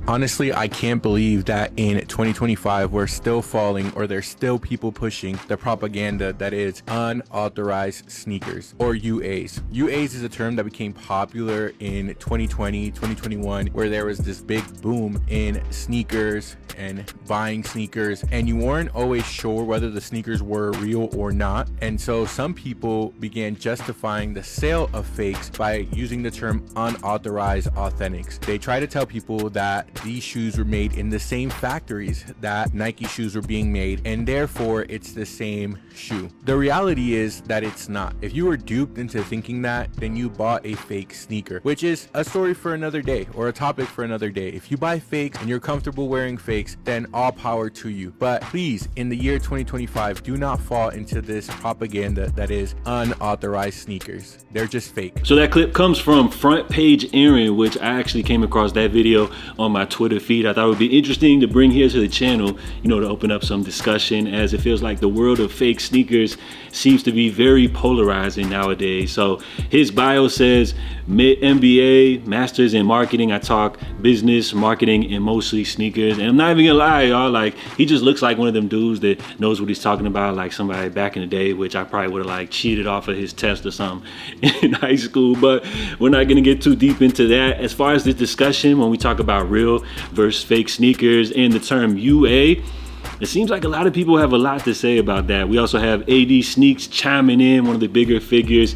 Honestly, I can't believe that in 2025 we're still falling, or there's still people pushing the propaganda that is unauthorized sneakers, or UAs. UAs is a term that became popular in 2020, 2021, where there was this big boom in sneakers and buying sneakers, and you weren't always sure whether the sneakers were real or not. And so some people began justifying the sale of fakes by using the term unauthorized authentics. They try to tell people that these shoes were made in the same factories that Nike shoes were being made, and therefore it's the same shoe. The reality is that it's not. If you were duped into thinking that, then you bought a fake sneaker, which is a story for another day, or a topic for another day. If you buy fakes and you're comfortable wearing fakes, then all power to you. But please, in the year 2025, do not fall into this propaganda that is unauthorized sneakers. They're just fake. So that clip comes from Front Page Aaron, which I actually came across that video on my Twitter feed. I thought it would be interesting to bring here to the channel, to open up some discussion, as it feels like the world of fake sneakers seems to be very polarizing nowadays. So his bio says MBA, Masters in Marketing. I talk business, marketing, and mostly sneakers. And I'm not even gonna lie, y'all, like, he just looks like one of them dudes that knows what he's talking about, like somebody back in the day, which I probably would have cheated off of his test or something in high school. But we're not gonna get too deep into that. As far as this discussion, when we talk about real versus fake sneakers and the term UA, it seems like a lot of people have a lot to say about that. We also have AD Sneaks chiming in, one of the bigger figures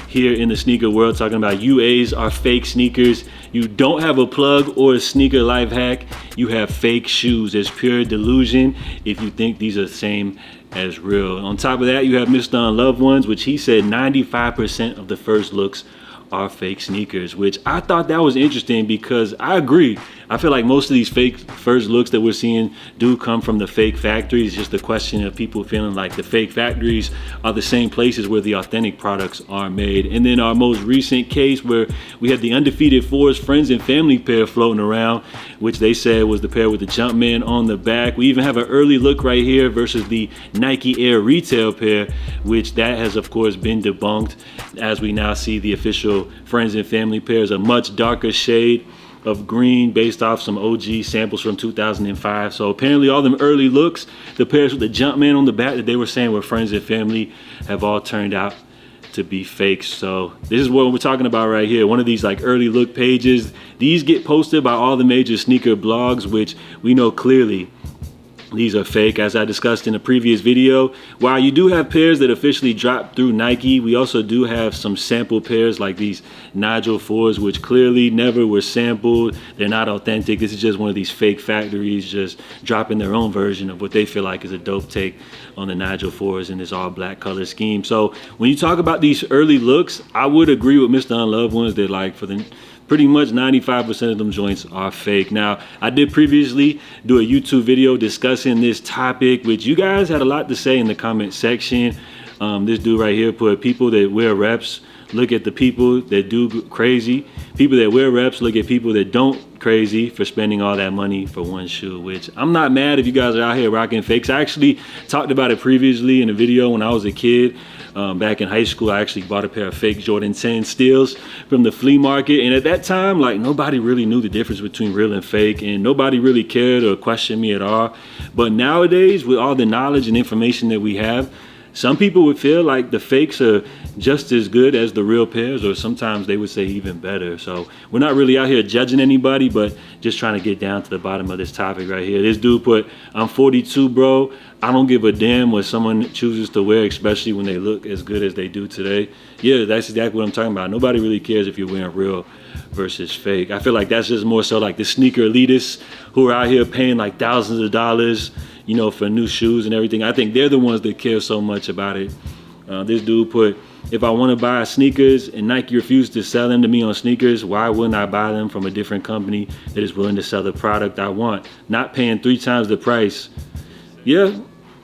here in the sneaker world, talking about UAs are fake sneakers. You don't have a plug or a sneaker life hack. You have fake shoes. It's pure delusion if you think these are the same as real. On top of that, you have Mr. Unloved Ones, which he said 95% of the first looks are fake sneakers, which I thought that was interesting because I agree. I feel like most of these fake first looks that we're seeing do come from the fake factories. It's just a question of people feeling like the fake factories are the same places where the authentic products are made. And then our most recent case where we had the Undefeated Force Friends and Family pair floating around, which they said was the pair with the Jumpman on the back. We even have an early look right here versus the Nike Air retail pair, which that has of course been debunked, as we now see the official Friends and Family pairs, a much darker shade of green based off some OG samples from 2005. So apparently all them early looks, the pairs with the Jumpman on the back that they were saying were Friends and Family, have all turned out to be fakes. So this is what we're talking about right here. One of these early look pages. These get posted by all the major sneaker blogs, which we know clearly these are fake. As I discussed in a previous video, while you do have pairs that officially dropped through Nike, we also do have some sample pairs like these Nigel 4s, which clearly never were sampled. They're not authentic. This is just one of these fake factories just dropping their own version of what they feel like is a dope take on the Nigel 4s in this all black color scheme. So when you talk about these early looks, I would agree with Mr. Unloved Ones that for the pretty much 95% of them joints are fake. Now, I did previously do a YouTube video discussing this topic, which you guys had a lot to say in the comment section. This dude right here put, people that wear reps look at the people that do crazy. People that wear reps look at people that don't crazy for spending all that money for one shoe, which I'm not mad if you guys are out here rocking fakes. I actually talked about it previously in a video when I was a kid. Back in high school, I actually bought a pair of fake Jordan 10 steals from the flea market. And at that time, nobody really knew the difference between real and fake, and nobody really cared or questioned me at all. But nowadays, with all the knowledge and information that we have, some people would feel like the fakes are just as good as the real pairs, or sometimes they would say even better. So we're not really out here judging anybody, but just trying to get down to the bottom of this topic right here. This dude put, I'm 42, bro. I don't give a damn what someone chooses to wear, especially when they look as good as they do today. Yeah, that's exactly what I'm talking about. Nobody really cares if you're wearing real versus fake. I feel like that's just more so the sneaker elitists who are out here paying thousands of dollars, for new shoes and everything. I think they're the ones that care so much about it. This dude put, if I want to buy sneakers and Nike refused to sell them to me on sneakers, why wouldn't I buy them from a different company that is willing to sell the product I want, not paying 3 times the price? Yeah,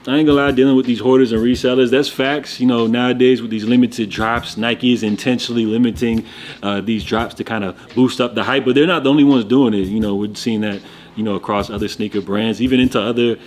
I ain't gonna lie, dealing with these hoarders and resellers, that's facts. Nowadays with these limited drops, Nike is intentionally limiting these drops to kind of boost up the hype, but they're not the only ones doing it. We're seeing that, across other sneaker brands, even into other,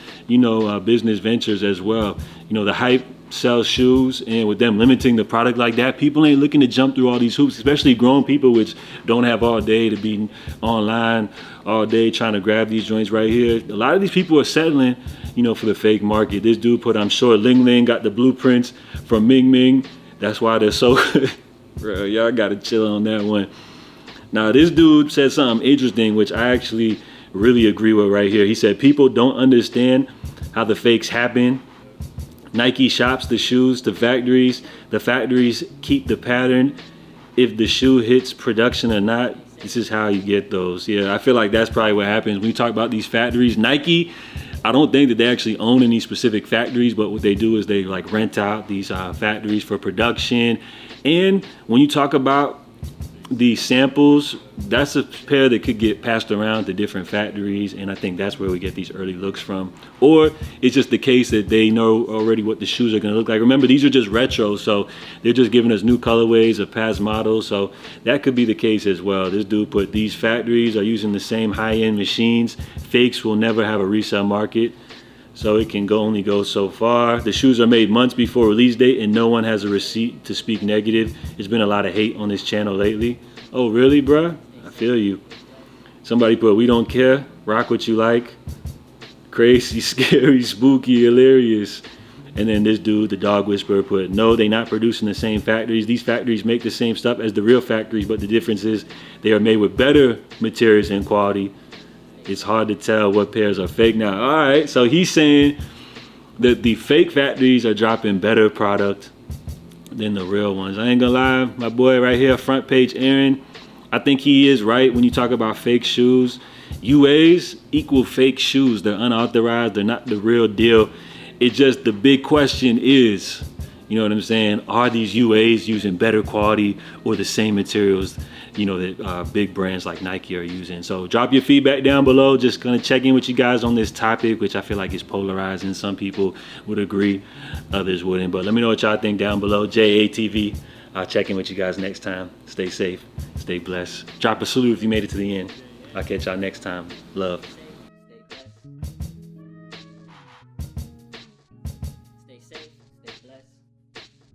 business ventures as well. The hype sell shoes, and with them limiting the product like that, people ain't looking to jump through all these hoops, especially grown people which don't have all day to be online all day trying to grab these joints right here. A lot of these people are settling, you know, for the fake market. This dude put, I'm sure Ling Ling got the blueprints from Ming Ming. That's why they're so bro, y'all gotta chill on that one. Now this dude said something interesting which I actually really agree with right here. He said people don't understand how the fakes happen. Nike shops the shoes to factories. The factories keep the pattern. If the shoe hits production or not, this is how you get those. Yeah, I feel like that's probably what happens when you talk about these factories. Nike, I don't think that they actually own any specific factories, but what they do is they like rent out these factories for production. And when you talk about the samples, that's a pair that could get passed around to different factories, and I think that's where we get these early looks from. Or it's just the case that they know already what the shoes are going to look like. Remember, these are just retro, so they're just giving us new colorways of past models, so that could be the case as well. This dude put, these factories are using the same high-end machines. Fakes will never have a resale market, so it can only go so far. The shoes are made months before release date and no one has a receipt to speak negative. There's been a lot of hate on this channel lately. Oh really, bruh? I feel you. Somebody put, we don't care, rock what you like. Crazy, scary, spooky, hilarious. And then this dude, the dog whisperer, put, no, they not producing the same factories. These factories make the same stuff as the real factories, but the difference is they are made with better materials and quality. It's hard to tell what pairs are fake now. All right, so he's saying that the fake factories are dropping better product than the real ones. I ain't gonna lie, my boy right here, front page Aaron, I think he is right when you talk about fake shoes. UAs equal fake shoes. They're unauthorized, they're not the real deal. It's just the big question is, you know what I'm saying, are these UAs using better quality or the same materials, you know, that big brands like Nike are using? So drop your feedback down below. Just gonna check in with you guys on this topic, which I feel like is polarizing. Some people would agree, others wouldn't. But let me know what y'all think down below. JATV. I'll check in with you guys next time. Stay safe, stay blessed. Drop a salute if you made it to the end. I'll catch y'all next time. Love.